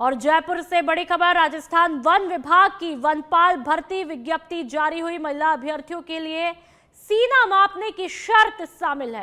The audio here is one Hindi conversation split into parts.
और जयपुर से बड़ी खबर, राजस्थान वन विभाग की वनपाल भर्ती विज्ञप्ति जारी हुई। महिला अभ्यर्थियों के लिए सीना मापने की शर्त शामिल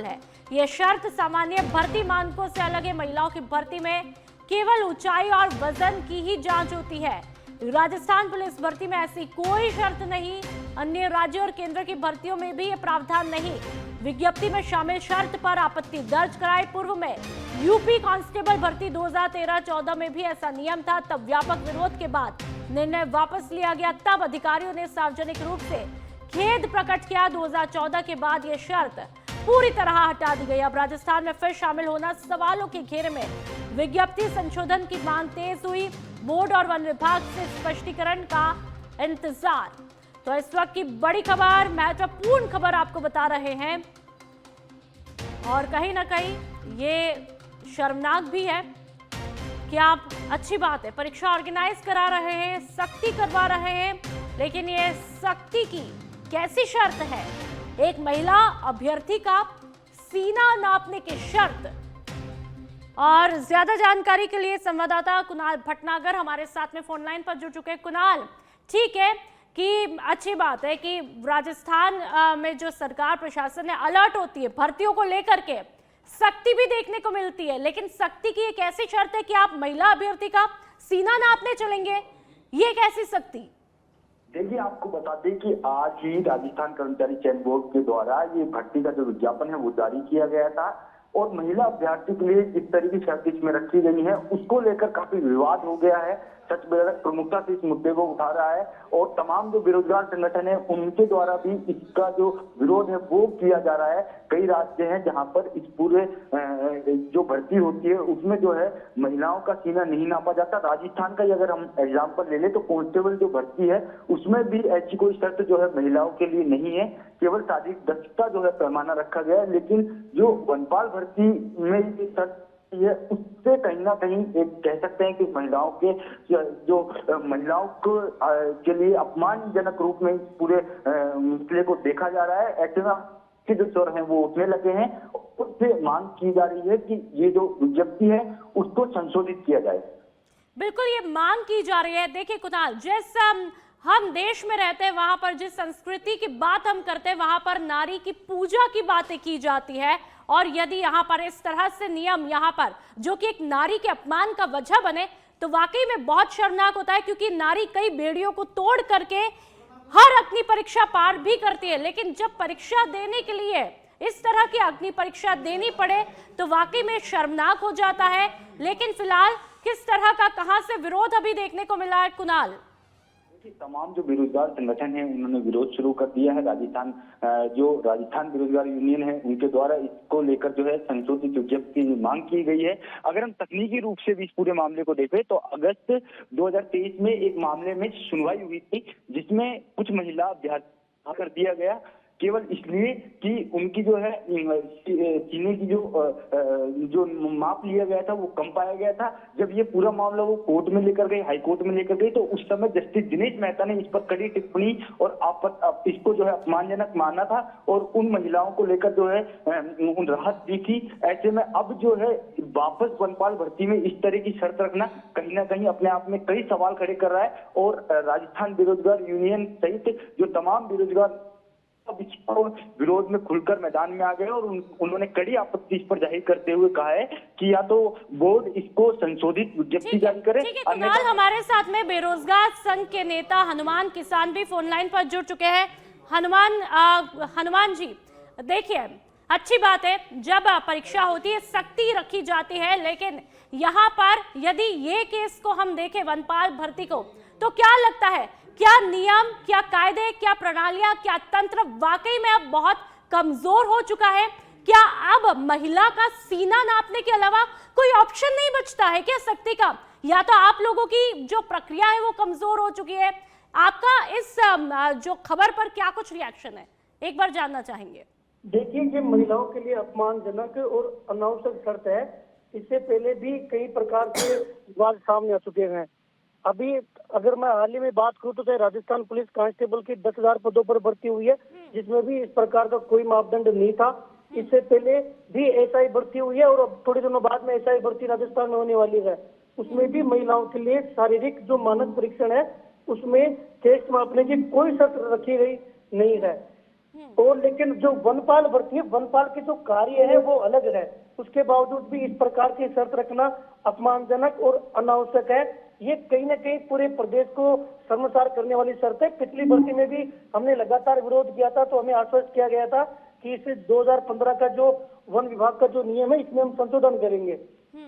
है। यह शर्त सामान्य भर्ती मानकों से अलग है। महिलाओं की भर्ती में केवल ऊंचाई और वजन की ही जांच होती है। राजस्थान पुलिस भर्ती में ऐसी कोई शर्त नहीं। अन्य राज्यों और केंद्र की भर्तियों में भी यह प्रावधान नहीं। विज्ञप्ति में शामिल शर्त पर आपत्ति दर्ज कराई। पूर्व में यूपी कांस्टेबल भर्ती 2013-14 में भी ऐसा नियम था। तब व्यापक विरोध के बाद निर्णय वापस लिया गया। तब अधिकारियों ने सार्वजनिक रूप से खेद प्रकट किया। 2014 के बाद यह शर्त पूरी तरह हटा दी गई। अब राजस्थान में फिर शामिल होना सवालों के घेरे में। विज्ञप्ति संशोधन की मांग तेज हुई। बोर्ड और वन विभाग से स्पष्टीकरण का इंतजार। तो इस वक्त की बड़ी खबर, महत्वपूर्ण खबर आपको बता रहे हैं और कहीं ना कहीं ये शर्मनाक भी है कि आप, अच्छी बात है, परीक्षा ऑर्गेनाइज करा रहे हैं, सख्ती करवा रहे हैं, लेकिन ये सख्ती की कैसी शर्त है? एक महिला अभ्यर्थी का सीना नापने की शर्त। और ज्यादा जानकारी के लिए संवाददाता कुणाल भटनागर हमारे साथ में फोन लाइन पर जुड़ चुके हैं। कुणाल, ठीक है कि अच्छी बात है कि राजस्थान में जो सरकार प्रशासन है अलर्ट होती है, भर्तियों को लेकर के सख्ती भी देखने को मिलती है, लेकिन सख्ती की एक ऐसी शर्त है कि आप महिला अभ्यर्थी का सीना नापने चलेंगे, ये कैसी सख्ती? देखिए, आपको बता दें कि आज ही राजस्थान कर्मचारी चयन बोर्ड के द्वारा ये भर्ती का जो विज्ञापन है वो जारी किया गया था और महिला अभ्यर्थी के लिए जिस तरह की शर्त इसमें रखी गई है उसको लेकर काफी विवाद हो गया है। सच बेहद प्रमुखता से इस मुद्दे को उठा रहा है और तमाम जो बेरोजगार संगठन है उनके द्वारा भी इसका जो विरोध है वो किया जा रहा है। कई राज्य हैं जहां पर इस पूरे जो भर्ती होती है उसमें जो है महिलाओं का सीना नहीं नापा जाता। राजस्थान का ही अगर हम एग्जाम्पल ले लें तो कांस्टेबल जो भर्ती है उसमें भी ऐसी कोई शर्त जो है महिलाओं के लिए नहीं है, केवल शारीरिक दक्षता जो है पैमाना रखा गया है। लेकिन जो वनपाल भर्ती में ये शर्त ये उससे कहीं ना कहीं एक कह सकते हैं कि महिलाओं के जो महिलाओं को के लिए अपमानजनक रूप में पूरे मसले को देखा जा रहा है। ऐसे में के जो स्वर हैं वो उठने लगे हैं। उससे मांग की जा रही है कि ये जो विज्ञप्ति है उसको संशोधित किया जाए। बिल्कुल, ये मांग की जा रही है। देखिए कुणाल, जैसा हम देश में रहते हैं वहां पर जिस संस्कृति की बात हम करते हैं वहां पर नारी की पूजा की बातें की जाती है, और यदि यहाँ पर इस तरह से नियम यहाँ पर जो कि एक नारी के अपमान का वजह बने तो वाकई में बहुत शर्मनाक होता है, क्योंकि नारी कई बेड़ियों को तोड़ करके हर अग्नि परीक्षा पार भी करती है। लेकिन जब परीक्षा देने के लिए इस तरह की अग्नि परीक्षा देनी पड़े तो वाकई में शर्मनाक हो जाता है। लेकिन फिलहाल किस तरह का कहां से विरोध अभी देखने को मिला है कुणाल? तमाम जो बेरोजगार संगठन है उन्होंने विरोध शुरू कर दिया है। राजस्थान बेरोजगार यूनियन है उनके द्वारा इसको लेकर जो है संशोधित विज्ञप्ति की मांग की गई है। अगर हम तकनीकी रूप से भी इस पूरे मामले को देखें तो अगस्त 2023 में एक मामले में सुनवाई हुई थी जिसमें कुछ महिला अभ्यर्थी कर दिया गया केवल इसलिए कि उनकी जो है सीने की जो माप लिया गया था वो कम पाया गया था। जब ये पूरा मामला वो कोर्ट में लेकर गई, हाई कोर्ट में लेकर गई, तो उस समय जस्टिस दिनेश मेहता ने इस पर कड़ी टिप्पणी और इसको जो है अपमानजनक माना था और उन महिलाओं को लेकर जो है उन राहत दी थी। ऐसे में अब जो है वापस वनपाल भर्ती में इस तरह की शर्त रखना कहीं ना कहीं अपने आप में कई सवाल खड़े कर रहा है और राजस्थान बेरोजगार यूनियन सहित जो तमाम बेरोजगार विरोध में खुलकर मैदान में आ गए और उन्होंने कड़ी आपत्ति इस पर जाहिर करते हुए कहा है कि या तो बोर्ड इसको संशोधित विज्ञप्ति जारी करे। कुणाल, हमारे साथ में बेरोजगार संघ के नेता हनुमान किसान भी फोन लाइन पर जुड़ चुके हैं। हनुमान जी, देखिए अच्छी बात है जब परीक्षा होती है सख्ती रखी जाती है, लेकिन यहाँ पर यदि ये केस को हम देखें वनपाल भर्ती को तो क्या लगता है, क्या नियम, क्या कायदे, क्या प्रणालियां, क्या तंत्र वाकई में अब बहुत कमजोर हो चुका है? क्या अब महिला का सीना नापने के अलावा कोई ऑप्शन नहीं बचता है क्या सख्ती का? या तो आप लोगों की जो प्रक्रिया है वो कमजोर हो चुकी है? आपका इस जो खबर पर क्या कुछ रिएक्शन है, एक बार जानना चाहेंगे। देखिए, ये महिलाओं के लिए अपमानजनक और अनावश्यक शर्त है। इससे पहले भी कई प्रकार के विवाद सामने आ चुके हैं। अभी अगर मैं हाल ही में बात करूं तो राजस्थान पुलिस कांस्टेबल की 10,000 पदों पर भर्ती हुई है जिसमें भी इस प्रकार का कोई मापदंड नहीं था। इससे पहले भी एसआई भर्ती हुई है और अब थोड़े दिनों बाद में एसआई भर्ती राजस्थान में होने वाली है। उसमें भी महिलाओं के लिए शारीरिक जो मानक परीक्षण है उसमें टेस्ट मापने की कोई शर्त रखी गई नहीं है। और लेकिन जो वनपाल भर्ती है, वनपाल के जो कार्य है वो अलग है, उसके बावजूद भी इस प्रकार की शर्त रखना अपमानजनक और अनावश्यक है। ये कहीं ना कहीं पूरे प्रदेश को शर्मसार करने वाली शर्त है। पिछली भर्ती में भी हमने लगातार विरोध किया था, तो हमें आश्वस्त किया गया था कि इस 2015 का जो वन विभाग का जो नियम है इसमें हम संशोधन करेंगे।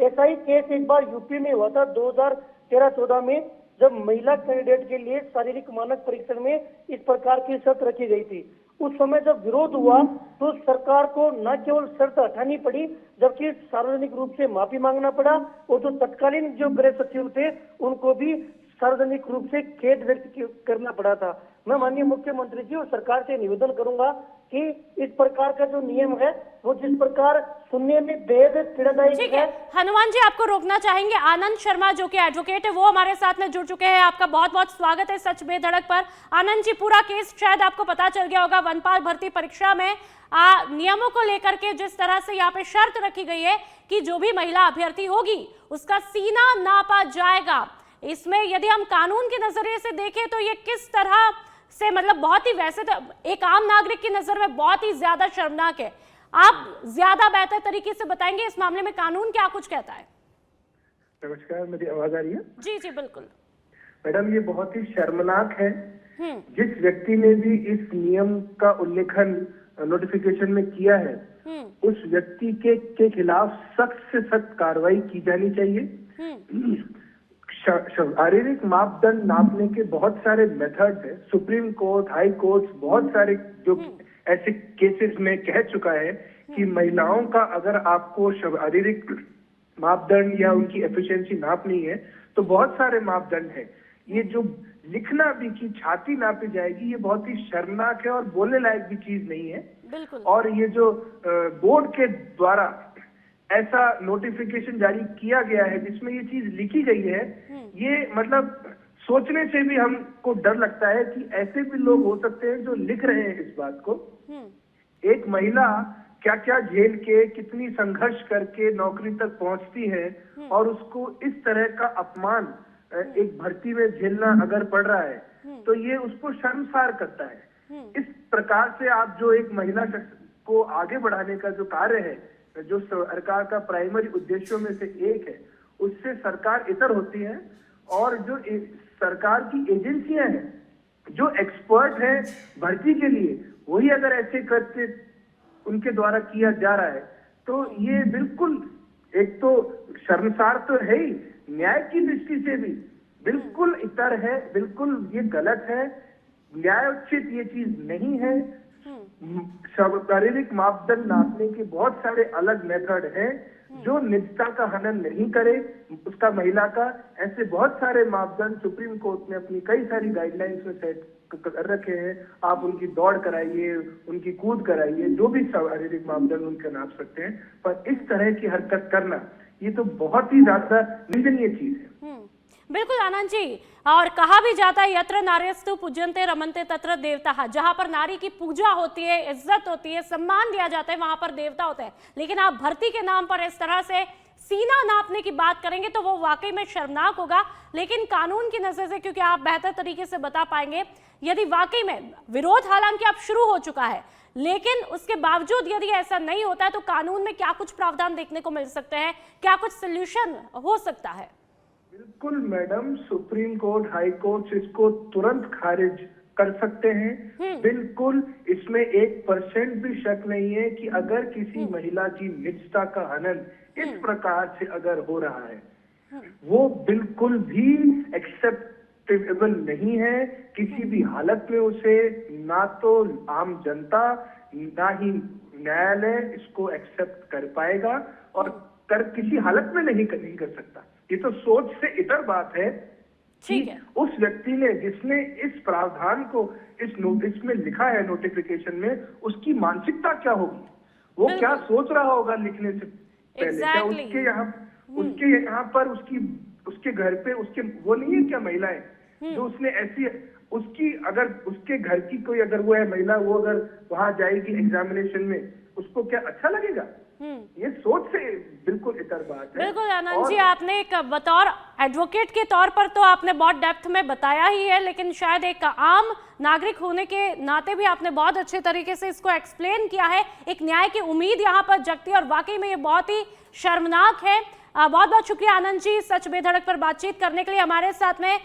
ऐसा ही केस एक बार यूपी में हुआ था 2013-14 में, जब महिला कैंडिडेट के लिए शारीरिक मानक परीक्षण में इस प्रकार की शर्त रखी गई थी। उस समय जब विरोध हुआ तो सरकार को न केवल शर्त हटानी पड़ी, जबकि सार्वजनिक रूप से माफी मांगना पड़ा, और जो तत्कालीन जो गृह सचिव थे उनको भी सार्वजनिक रूप से खेद व्यक्त करना पड़ा था। मैं माननीय मुख्यमंत्री जी और सरकार से निवेदन करूंगा कि इस प्रकार का जो नियम है वो जिस प्रकार सुनने में बेहद पीड़ादायक है। हनुमान जी, आपको रोकना चाहेंगे। आनंद शर्मा जो कि एडवोकेट है वो हमारे साथ में जुड़ चुके हैं। आपका बहुत बहुत स्वागत है सच बेधड़क पर। आनंद जी, पूरा केस शायद आपको पता चल गया होगा। वनपाल भर्ती परीक्षा में नियमों को लेकर के जिस तरह से यहाँ पे शर्त रखी गई है कि जो भी महिला अभ्यर्थी होगी उसका सीना नापा जाएगा। इसमें यदि हम कानून के नजरिए से देखें तो ये किस तरह से, मतलब बहुत ही, वैसे तो एक आम नागरिक की नजर में बहुत ही ज्यादा शर्मनाक है। आप ज्यादा बेहतर तरीके से बताएंगे इस मामले में कानून क्या कुछ कहता है। नमस्कार, मेरी आवाज आ रही है? जी जी बिल्कुल। मैडम, ये बहुत ही शर्मनाक है। जिस व्यक्ति ने भी इस नियम का उल्लेखन नोटिफिकेशन में किया है उस व्यक्ति के खिलाफ सख्त से सख्त कार्रवाई की जानी चाहिए। शारीरिक मापदंड नापने के बहुत सारे मेथड्स हैं। सुप्रीम कोर्ट, हाई कोर्ट बहुत सारे जो ऐसे केसेस में कह चुका है कि महिलाओं का अगर आपको शारीरिक मापदंड या उनकी एफिशिएंसी नापनी है तो बहुत सारे मापदंड हैं। ये जो लिखना भी कि छाती नापी जाएगी, ये बहुत ही शर्मनाक है और बोलने लायक भी चीज नहीं है। बिल्कुल। और ये जो बोर्ड के द्वारा ऐसा नोटिफिकेशन जारी किया गया है जिसमें ये चीज लिखी गई है, ये मतलब सोचने से भी हमको डर लगता है कि ऐसे भी लोग हो सकते हैं जो लिख रहे हैं इस बात को। एक महिला क्या क्या झेल के, कितनी संघर्ष करके नौकरी तक पहुंचती है और उसको इस तरह का अपमान एक भर्ती में झेलना अगर पड़ रहा है तो ये उसको शर्मसार करता है। इस प्रकार से आप जो एक महिला को आगे बढ़ाने का जो कार्य है, जो सरकार का प्राइमरी उद्देश्यों में से एक है, उससे सरकार इतर होती है। और जो सरकार की एजेंसियां हैं जो एक्सपर्ट हैं भर्ती के लिए, वही अगर ऐसे करके उनके द्वारा किया जा रहा है तो ये बिल्कुल, एक तो शर्मसार तो है ही, न्याय की दृष्टि से भी बिल्कुल इतर है, बिल्कुल ये गलत है, न्यायोचित ये चीज नहीं है। शारीरिक मापदंड नापने के बहुत सारे अलग मेथड हैं जो निजता का हनन नहीं करे उसका महिला का। ऐसे बहुत सारे मापदंड सुप्रीम कोर्ट ने अपनी कई सारी गाइडलाइंस में सेट कर रखे हैं। आप उनकी दौड़ कराइए, उनकी कूद कराइए, जो भी शारीरिक मापदंड उनके नाप सकते हैं, पर इस तरह की हरकत करना ये तो बहुत ही ज्यादा निंदनीय चीज है। बिल्कुल आनंद जी, और कहा भी जाता है यत्र नार्यस्तु पूज्यन्ते रमन्ते तत्र देवता। जहां पर नारी की पूजा होती है, इज्जत होती है, सम्मान दिया जाता है, वहां पर देवता होते हैं। लेकिन आप भर्ती के नाम पर इस तरह से सीना नापने की बात करेंगे तो वो वाकई में शर्मनाक होगा। लेकिन कानून की नजर से, क्योंकि आप बेहतर तरीके से बता पाएंगे, यदि वाकई में विरोध हालांकि अब शुरू हो चुका है, लेकिन उसके बावजूद यदि ऐसा नहीं होता है तो कानून में क्या कुछ प्रावधान देखने को मिल सकते हैं, क्या कुछ सोल्यूशन हो सकता है? बिल्कुल madam, supreme court, high court इसको तुरंत खारिज कर सकते हैं। बिल्कुल, इसमें 1% भी शक नहीं है कि अगर किसी महिला की निजता का हनन इस प्रकार से अगर हो रहा है, वो बिल्कुल भी एक्सेप्टेबल नहीं है किसी भी हालत में। उसे ना तो आम जनता ना ही न्यायालय इसको एक्सेप्ट कर पाएगा और किसी हालत में नहीं कर सकता। ये तो सोच से इतर बात है कि उस व्यक्ति ने जिसने इस प्रावधान को इस नोटिस में लिखा है, नोटिफिकेशन में, उसकी मानसिकता क्या होगी, वो क्या सोच रहा होगा लिखने से पहले। क्या उसके यहाँ पर उसके घर पे उसके वो नहीं है क्या महिलाएं जो उसने ऐसी, उसकी अगर उसके घर की कोई अगर वो है महिला, वो अगर वहां जाएगी एग्जामिनेशन में, उसको क्या अच्छा लगेगा? ये सोच से बिल्कुल इतर बात है। बिल्कुल आनंद जी, आपने एक बतौर एडवोकेट के तौर पर तो आपने बहुत डेप्थ में बताया ही है, लेकिन शायद एक आम नागरिक होने के नाते भी आपने बहुत अच्छे तरीके से इसको एक्सप्लेन किया है। एक न्याय की उम्मीद यहाँ पर जगती है और वाकई में ये बहुत ही शर्मनाक है। बहुत बहुत शुक्रिया आनंद जी सच बेधड़क पर बातचीत करने के लिए। हमारे साथ में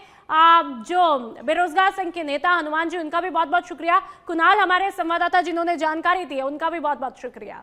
जो बेरोजगार संघ के नेता हनुमान जी, उनका भी बहुत बहुत शुक्रिया। कुणाल हमारे संवाददाता जिन्होंने जानकारी दी है, उनका भी बहुत बहुत शुक्रिया।